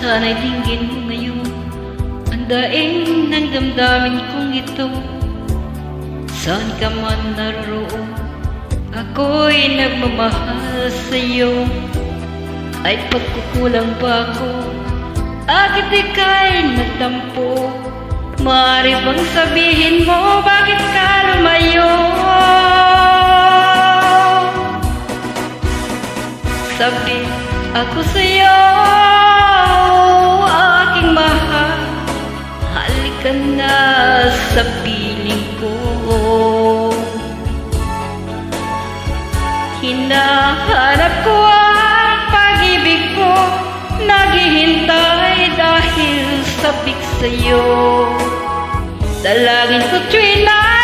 Sana'y dinggin mo ngayon ang daing ng damdamin kong ito. Saan ka man naroon, ako'y nagmamahal sa'yo. Ay pagkukulang ba ako, bakit ika'y nagtampo? Maaari bang sabihin mo bakit ka lumayo? Sabi ako sa'yo, aking mahal, halika na sa piling ko. Hinahanap ko ang pag-ibig ko, naghihintay dahil sabik sa'yo. Dalangin ko tuwing na